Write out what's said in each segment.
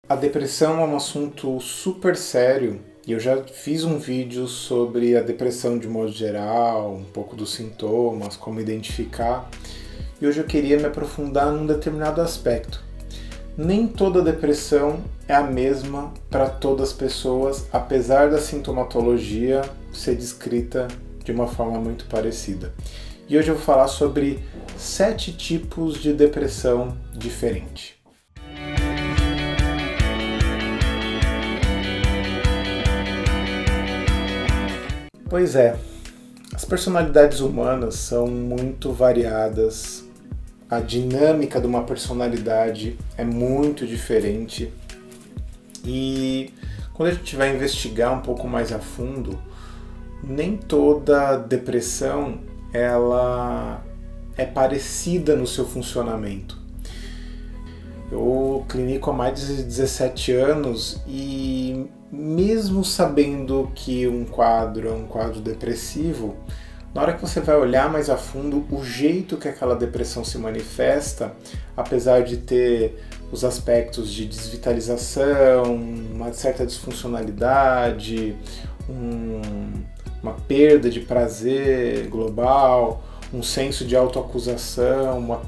A depressão é um assunto super sério e eu já fiz um vídeo sobre a depressão de modo geral, um pouco dos sintomas, como identificar. E hoje eu queria me aprofundar num determinado aspecto. Nem toda depressão é a mesma para todas as pessoas, apesar da sintomatologia ser descrita de uma forma muito parecida. E hoje eu vou falar sobre 7 tipos de depressão diferente. Pois é, as personalidades humanas são muito variadas, a dinâmica de uma personalidade é muito diferente e quando a gente vai investigar um pouco mais a fundo, nem toda depressão ela é parecida no seu funcionamento. Eu clinico há mais de 17 anos e mesmo sabendo que um quadro é um quadro depressivo, na hora que você vai olhar mais a fundo, o jeito que aquela depressão se manifesta, apesar de ter os aspectos de desvitalização, uma certa disfuncionalidade, uma perda de prazer global, um senso de autoacusação,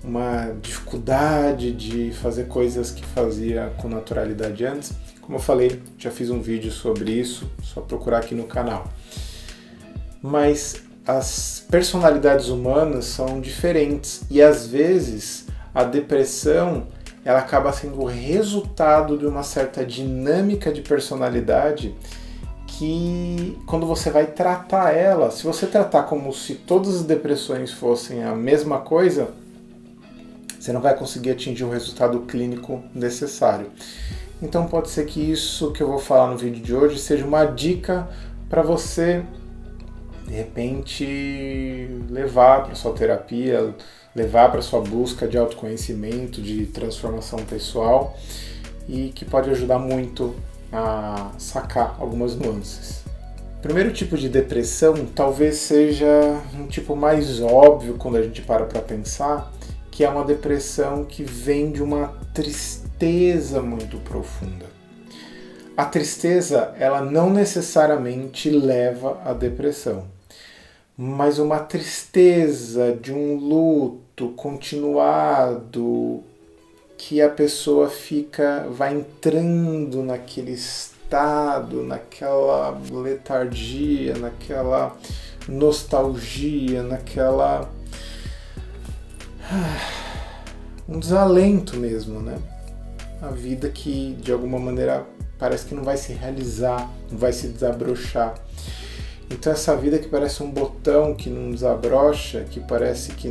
uma dificuldade de fazer coisas que fazia com naturalidade antes. Como eu falei, já fiz um vídeo sobre isso, só procurar aqui no canal. Mas as personalidades humanas são diferentes e às vezes a depressão ela acaba sendo o resultado de uma certa dinâmica de personalidade que quando você vai tratar ela, se você tratar como se todas as depressões fossem a mesma coisa, você não vai conseguir atingir o resultado clínico necessário. Então pode ser que isso que eu vou falar no vídeo de hoje seja uma dica para você, de repente, levar para sua terapia, levar para sua busca de autoconhecimento, de transformação pessoal e que pode ajudar muito a sacar algumas nuances. O primeiro tipo de depressão talvez seja um tipo mais óbvio quando a gente para pensar, que é uma depressão que vem de uma tristeza muito profunda. A tristeza, ela não necessariamente leva à depressão, mas uma tristeza de um luto continuado que a pessoa vai entrando naquele estado, naquela letargia, naquela nostalgia, um desalento mesmo, né? A vida que de alguma maneira parece que não vai se realizar, não vai se desabrochar. Então essa vida que parece um botão que não desabrocha, que parece que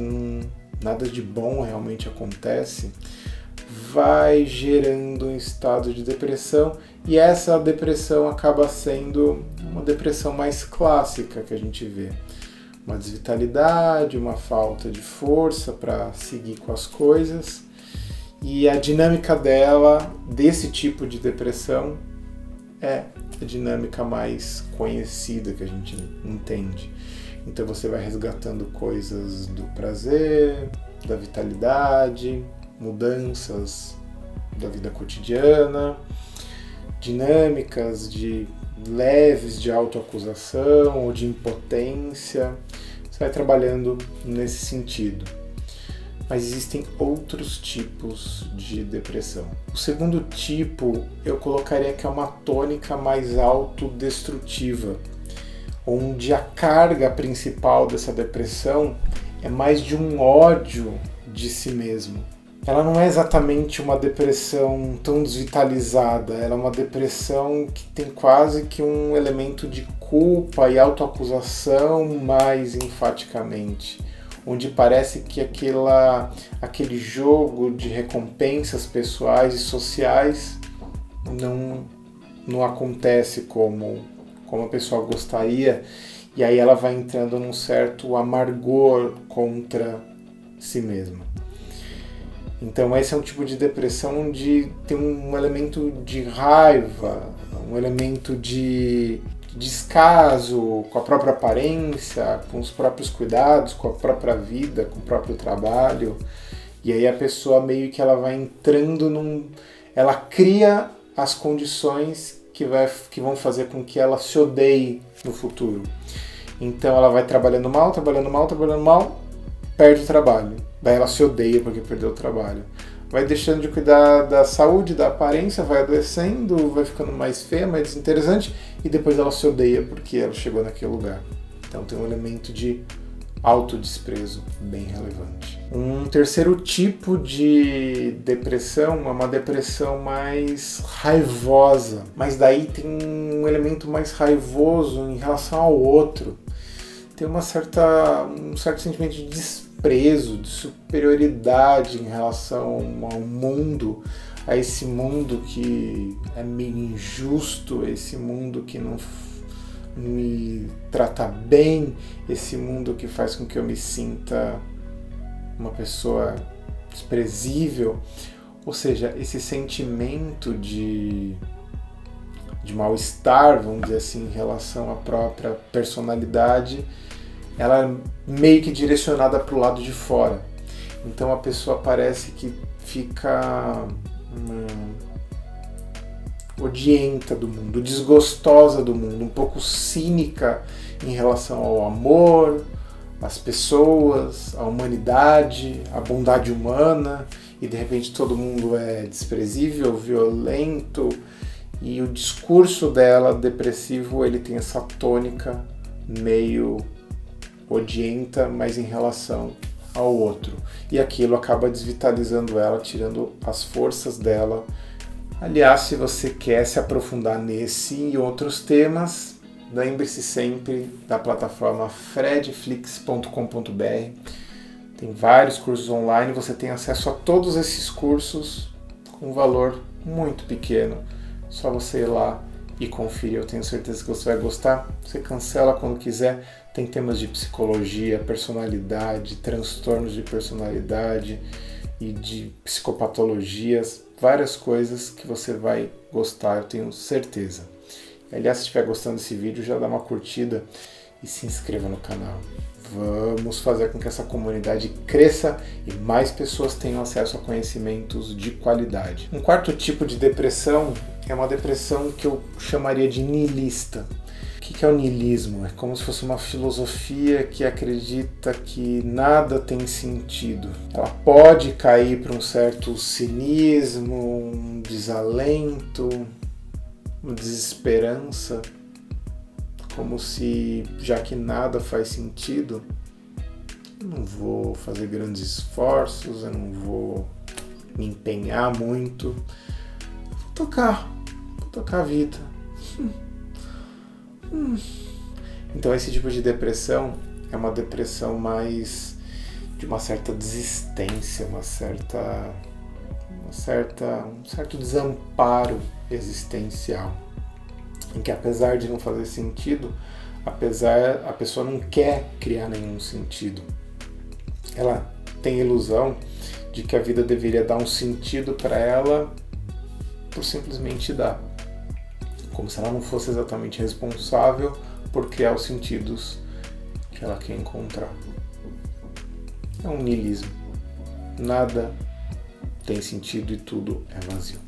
nada de bom realmente acontece, vai gerando um estado de depressão e essa depressão acaba sendo uma depressão mais clássica que a gente vê. Uma desvitalidade, uma falta de força para seguir com as coisas e a dinâmica desse tipo de depressão é a dinâmica mais conhecida que a gente entende. Então você vai resgatando coisas do prazer, da vitalidade, mudanças da vida cotidiana, dinâmicas leves de autoacusação ou de impotência. Você vai trabalhando nesse sentido. Mas existem outros tipos de depressão. O segundo tipo eu colocaria que é uma tônica mais autodestrutiva, onde a carga principal dessa depressão é mais de um ódio de si mesmo. Ela não é exatamente uma depressão tão desvitalizada, ela é uma depressão que tem quase que um elemento de culpa e autoacusação mais enfaticamente, onde parece que aquele jogo de recompensas pessoais e sociais não acontece como a pessoa gostaria, e aí ela vai entrando num certo amargor contra si mesma. Então esse é um tipo de depressão onde tem um elemento de raiva, um elemento de descaso com a própria aparência, com os próprios cuidados, com a própria vida, com o próprio trabalho. E aí a pessoa meio que ela vai entrando ela cria as condições que vão fazer com que ela se odeie no futuro. Então ela vai trabalhando mal, perde o trabalho. Daí ela se odeia porque perdeu o trabalho. Vai deixando de cuidar da saúde, da aparência, vai adoecendo, vai ficando mais feia, mais desinteressante, e depois ela se odeia porque ela chegou naquele lugar. Então tem um elemento de autodesprezo bem relevante. Um terceiro tipo de depressão é uma depressão mais raivosa, mas daí tem um elemento mais raivoso em relação ao outro. Tem um certo sentimento de desprezo, de superioridade em relação ao mundo, a esse mundo que é meio injusto, esse mundo que não me trata bem, esse mundo que faz com que eu me sinta uma pessoa desprezível. Ou seja, esse sentimento de mal-estar, vamos dizer assim, em relação à própria personalidade, ela é meio que direcionada para o lado de fora. Então a pessoa parece que fica odienta do mundo, desgostosa do mundo, um pouco cínica em relação ao amor, às pessoas, à humanidade, à bondade humana, e de repente todo mundo é desprezível, violento, e o discurso dela, depressivo, ele tem essa tônica meio odienta, mas em relação ao outro. E aquilo acaba desvitalizando ela, tirando as forças dela. Aliás, se você quer se aprofundar nesse e outros temas, lembre-se sempre da plataforma fredflix.com.br. Tem vários cursos online, você tem acesso a todos esses cursos com um valor muito pequeno. Só você ir lá e conferir, eu tenho certeza que você vai gostar. Você cancela quando quiser. Tem temas de psicologia, personalidade, transtornos de personalidade e de psicopatologias, várias coisas que você vai gostar, eu tenho certeza. Aliás, se estiver gostando desse vídeo, já dá uma curtida e se inscreva no canal. Vamos fazer com que essa comunidade cresça e mais pessoas tenham acesso a conhecimentos de qualidade. Um quarto tipo de depressão é uma depressão que eu chamaria de niilista. O que é o niilismo? É como se fosse uma filosofia que acredita que nada tem sentido. Ela pode cair para um certo cinismo, um desalento, uma desesperança, como se, já que nada faz sentido, eu não vou fazer grandes esforços, eu não vou me empenhar muito, vou tocar a vida. Então esse tipo de depressão é uma depressão mais de uma certa desistência, um certo desamparo existencial, em que apesar de não fazer sentido, a pessoa não quer criar nenhum sentido. Ela tem a ilusão de que a vida deveria dar um sentido para ela por simplesmente dar. Como se ela não fosse exatamente responsável por criar os sentidos que ela quer encontrar. É um niilismo. Nada tem sentido e tudo é vazio.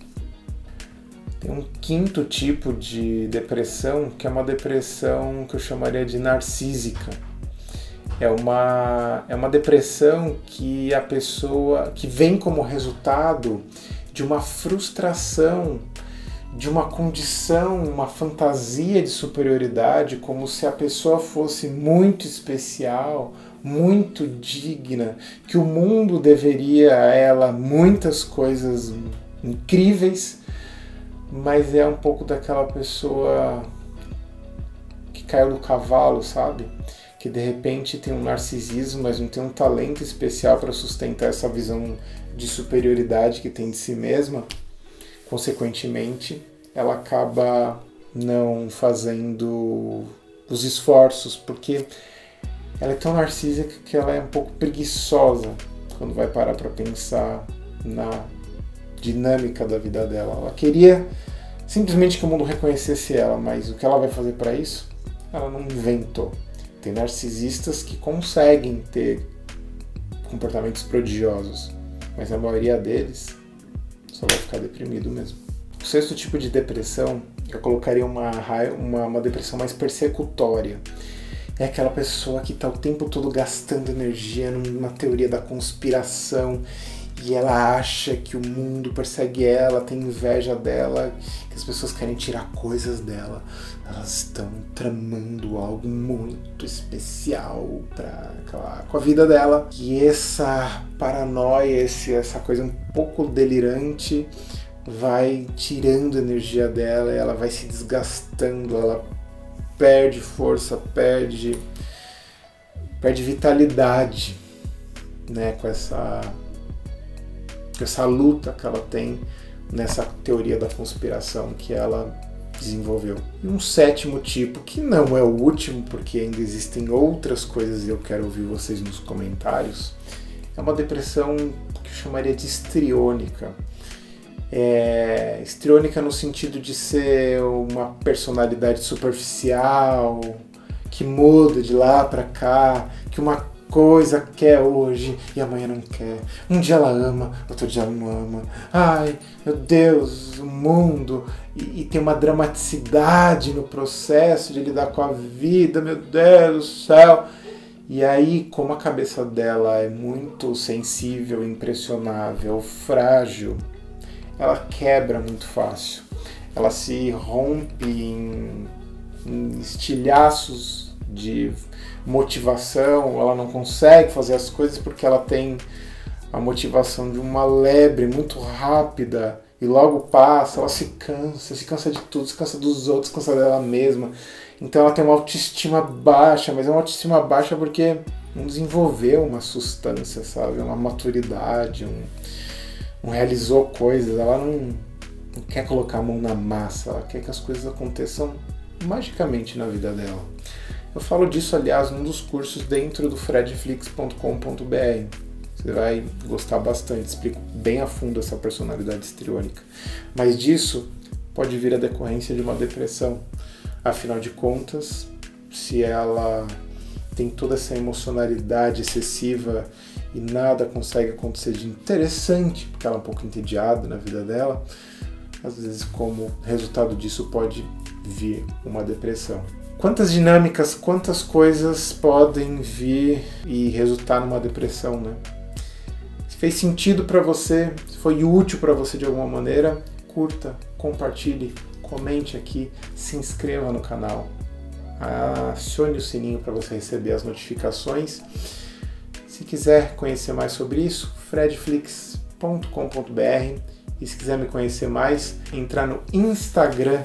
Tem um quinto tipo de depressão, que é uma depressão que eu chamaria de narcísica. É uma depressão que a pessoa que vem como resultado de uma frustração, de uma condição, uma fantasia de superioridade, como se a pessoa fosse muito especial, muito digna, que o mundo deveria a ela muitas coisas incríveis, mas é um pouco daquela pessoa que caiu do cavalo, sabe? Que de repente tem um narcisismo, mas não tem um talento especial para sustentar essa visão de superioridade que tem de si mesma. Consequentemente, ela acaba não fazendo os esforços, porque ela é tão narcísica que ela é um pouco preguiçosa quando vai parar para pensar na dinâmica da vida dela. Ela queria simplesmente que o mundo reconhecesse ela, mas o que ela vai fazer para isso? Ela não inventou. Tem narcisistas que conseguem ter comportamentos prodigiosos, mas a maioria deles só vai ficar deprimido mesmo. O sexto tipo de depressão, eu colocaria uma depressão mais persecutória. É aquela pessoa que está o tempo todo gastando energia numa teoria da conspiração e ela acha que o mundo persegue ela, tem inveja dela, que as pessoas querem tirar coisas dela. Elas estão tramando algo muito especial para acabar com a vida dela. E essa paranoia, essa coisa um pouco delirante vai tirando a energia dela, ela vai se desgastando, ela perde força, perde vitalidade, né, com essa luta que ela tem nessa teoria da conspiração que ela desenvolveu. E um sétimo tipo, que não é o último, porque ainda existem outras coisas e eu quero ouvir vocês nos comentários, é uma depressão que eu chamaria de histriônica. Histriônica no sentido de ser uma personalidade superficial, que muda de lá para cá, que uma coisa quer hoje e amanhã não quer. Um dia ela ama, outro dia ela não ama. Ai, meu Deus, o mundo. E tem uma dramaticidade no processo de lidar com a vida, meu Deus do céu. E aí, como a cabeça dela é muito sensível, impressionável, frágil, ela quebra muito fácil. Ela se rompe em estilhaços de motivação, ela não consegue fazer as coisas porque ela tem a motivação de uma lebre muito rápida e logo passa, ela se cansa de tudo, se cansa dos outros, se cansa dela mesma. Então ela tem uma autoestima baixa, mas é uma autoestima baixa porque não desenvolveu uma substância, sabe? Uma maturidade, não realizou coisas, ela não quer colocar a mão na massa, ela quer que as coisas aconteçam magicamente na vida dela. Eu falo disso, aliás, num dos cursos dentro do fredflix.com.br. Você vai gostar bastante, explico bem a fundo essa personalidade histriônica. Mas disso pode vir a decorrência de uma depressão. Afinal de contas, se ela tem toda essa emocionalidade excessiva e nada consegue acontecer de interessante, porque ela é um pouco entediada na vida dela, às vezes como resultado disso pode vir uma depressão. Quantas dinâmicas, quantas coisas podem vir e resultar numa depressão, né? Se fez sentido para você, se foi útil para você de alguma maneira, curta, compartilhe, comente aqui, se inscreva no canal, acione o sininho para você receber as notificações. Se quiser conhecer mais sobre isso, fredflix.com.br, e se quiser me conhecer mais, entrar no Instagram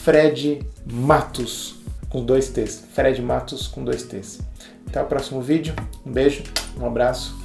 Fred Matos com 2 T's, Fred Matos com 2 T's. Até o próximo vídeo, um beijo, um abraço.